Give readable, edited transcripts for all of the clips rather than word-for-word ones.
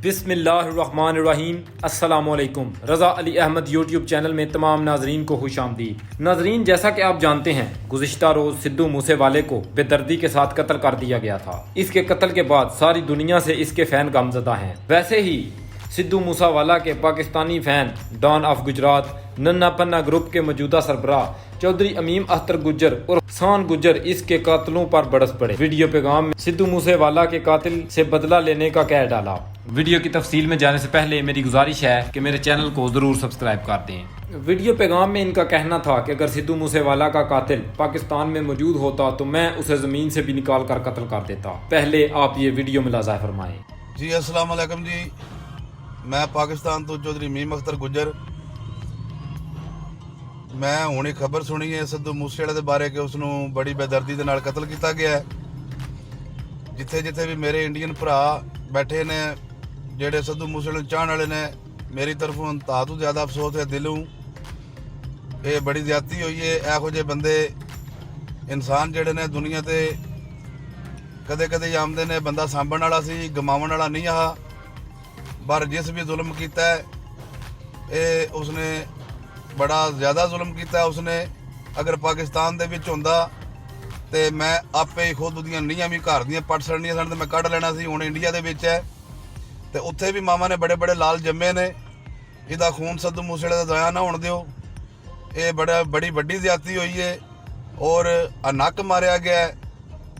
بسم اللہ الرحمن الرحیم۔ السلام علیکم۔ رضا علی احمد یوٹیوب چینل میں تمام ناظرین کو خوش آمدید۔ ناظرین، جیسا کہ آپ جانتے ہیں گزشتہ روز سدھو موسے والے کو بے دردی کے ساتھ قتل کر دیا گیا تھا۔ اس کے قتل کے بعد ساری دنیا سے اس کے فین غمزدہ ہیں۔ ویسے ہی سدھو موسا والا کے Pakistani fan don of Gujarat Nanna Pana group کے موجودہ سربراہ چودھری امیم اختر گجر اور سان گجر اس کے قاتلوں پر برس پڑے۔ ویڈیو پیغام میں سدھو موسے والا کے قاتل سے بدلہ لینے کا کہہ ڈالا۔ ویڈیو کی تفصیل میں جانے سے پہلے میری گزارش ہے کہ میرے چینل کو ضرور سبسکرائب کر دیں۔ ویڈیو پیغام میں ان کا کہنا تھا کہ اگر سدھو موسے والا کا قاتل پاکستان میں موجود ہوتا تو میں اسے زمین سے بھی نکال کر قتل کر دیتا۔ پہلے آپ یہ ویڈیو ملاحظہ فرمائیں۔ جی السلام علیکم جی، میں پاکستان تو چودھری امیم اختر گجر۔ میں ہونی خبر سنی ہے سدھو موسے والے دے بارے کہ اس نو بڑی بے دردی دے نال قتل کیتا گیا ہے۔ جتھے جتھے بھی میرے انڈین بھرا بیٹھے نے جڑے سدھو موسے والے چاہن والے نے، میری طرفوں انتہا تو زیادہ افسوس ہے دلوں۔ یہ بڑی زیادتی ہوئی ہے۔ ایہو جے بندے انسان جڑے نے دنیا تے کدے کدے آمدے نے، بندہ سانبھن والا سی، گماون والا نہیں آ، پر جس بھی ظلم کیتا ہے اس نے بڑا زیادہ ظلم کیتا ہے۔ اس نے اگر پاکستان دے وچ ہوندا تے میں آپے ہی خود اودیاں نیاں بھی گھر دیاں پٹ سڑنیاں سن تے میں کڈ لینا سی۔ ہن انڈیا دے وچ ہے تے اتھے بھی ماما نے بڑے بڑے لال جمے نے۔ ਇਹਦਾ ਖੂਨ ਸੱਧੂ ਮੂਸੇ ਦਾ ਜ਼ਾਇਆ ਨਾ ਹੋਣ ਦਿਓ। ਇਹ ਬੜੀ ਵੱਡੀ ਜ਼ਿਆਦਤੀ ਹੋਈ ਹੈ ਔਰ ਨੱਕ ਮਾਰਿਆ ਗਿਆ।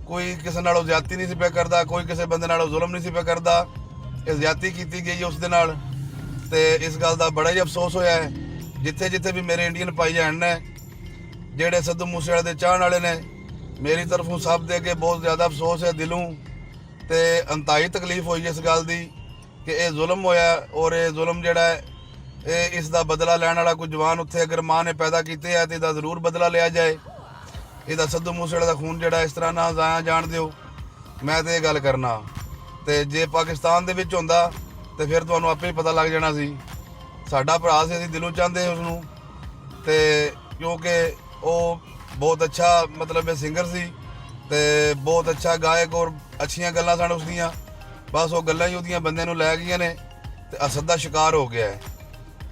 ਕੋਈ ਕਿਸੇ ਨਾਲੋਂ ਜ਼ਿਆਦਤੀ ਨਹੀਂ ਸੀ ਪਿਆ ਕਰਦਾ, ਕੋਈ ਕਿਸੇ ਬੰਦੇ ਨਾਲੋਂ ਜ਼ੁਲਮ ਨਹੀਂ ਸੀ ਪਿਆ ਕਰਦਾ। ਇਹ ਜ਼ਿਆਦਤੀ ਕੀਤੀ ਗਈ ਉਸ ਦੇ ਨਾਲ ਤੇ ਇਸ ਗੱਲ ਦਾ ਬੜਾ ਹੀ ਅਫਸੋਸ ਹੋਇਆ ਹੈ। ਜਿੱਥੇ ਜਿੱਥੇ ਵੀ ਮੇਰੇ ਇੰਡੀਅਨ ਭਾਈ ਭੈਣ ਨੇ ਜਿਹੜੇ ਸਿੱਧੂ ਮੂਸੇ ਵਾਲੇ ਦੇ ਚਾਹਣ ਵਾਲੇ ਨੇ, ਮੇਰੀ ਤਰਫੋਂ ਸਭ ਦੇ ਅੱਗੇ ਬਹੁਤ ਜ਼ਿਆਦਾ ਅਫਸੋਸ ਹੈ ਦਿਲੋਂ ਤੇ ਇੰਤਹਾਈ ਤਕਲੀਫ ਹੋਈ ਇਸ ਗੱਲ ਦੀ ਕਿ ਇਹ ਜ਼ੁਲਮ ਹੋਇਆ ਔਰ ਇਹ ਜ਼ੁਲਮ ਜਿਹੜਾ ਹੈ ਇਹ ਇਸ ਦਾ ਬਦਲਾ ਲੈਣ ਵਾਲਾ ਕੋਈ ਜਵਾਨ ਉੱਥੇ ਅਗਰ ਮਾਂ ਨੇ ਪੈਦਾ ਕੀਤੇ ਹੈ ਤੇ ਇਹਦਾ ਜ਼ਰੂਰ ਬਦਲਾ ਲਿਆ ਜਾਏ। ਇਹਦਾ ਸਿੱਧੂ ਮੂਸੇ ਵਾਲੇ ਦਾ ਖੂਨ ਜਿਹੜਾ ਇਸ ਤਰ੍ਹਾਂ ਨਾ ਜ਼ਾਇਆ ਜਾਣ ਦਿਓ। ਮੈਂ ਤੇ ਇਹ ਗੱਲ ਕਰਨਾ ਤੇ ਜੇ ਪਾਕਿਸਤਾਨ ਦੇ ਵਿੱਚ ਹੁੰਦਾ ਤੇ ਫਿਰ ਤੁਹਾਨੂੰ ਆਪੇ ਹੀ ਪਤਾ ਲੱਗ ਜਾਣਾ ਸੀ। ਸਾਡਾ ਭਰਾ ਸੀ, ਅਸੀਂ ਦਿਲੋਂ ਚਾਹੁੰਦੇ ਉਸ ਨੂੰ ਤੇ ਕਿਉਂਕਿ ਉਹ ਬਹੁਤ ਅੱਛਾ ਮਤਲਬ ਸਿੰਗਰ ਸੀ ਤੇ ਬਹੁਤ ਅੱਛਾ ਗਾਇਕ ਔਰ ਅੱਛੀਆਂ ਗੱਲਾਂ ਸਨ ਉਸ ਦੀਆਂ। ਬਸ ਉਹ ਗੱਲਾਂ ਹੀ ਉਹਦੀਆਂ ਬੰਦੇ ਨੂੰ ਲੈ ਗਈਆਂ ਨੇ ਤੇ ਅਸਦ ਦਾ ਸ਼ਿਕਾਰ ਹੋ ਗਿਆ ਹੈ।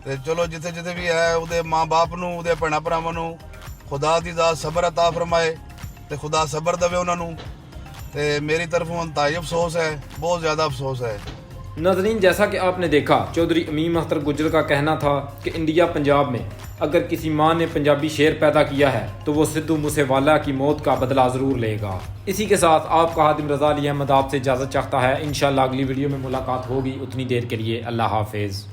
ਤੇ ਚਲੋ ਜਿੱਥੇ ਜਿੱਥੇ ਵੀ ਹੈ ਉਹਦੇ ਮਾਂ ਬਾਪ ਨੂੰ, ਉਹਦੇ ਭੈਣਾਂ ਭਰਾਵਾਂ ਨੂੰ ਖੁਦਾ ਦੀ ਜ਼ਾਤ ਸਬਰ ਅਤਾ ਫਰਮਾਏ ਤੇ ਖੁਦਾ ਸਬਰ ਦੇਵੇ ਉਹਨਾਂ ਨੂੰ। ਤੇ ਮੇਰੀ ਤਰਫੋਂ ਇੰਤਹਾਈ ਅਫਸੋਸ ہے، بہت زیادہ افسوس ہے۔ ناظرین، جیسا کہ آپ نے دیکھا چودھری امیم اختر گجر کا کہنا تھا کہ انڈیا پنجاب میں اگر کسی ماں نے پنجابی شعر پیدا کیا ہے تو وہ سدھو موسے والا کی موت کا بدلہ ضرور لے گا۔ اسی کے ساتھ آپ کا خادم رضا علی احمد آپ سے اجازت چاہتا ہے۔ انشاءاللہ اگلی ویڈیو میں ملاقات ہوگی۔ اتنی دیر کے لیے اللہ حافظ۔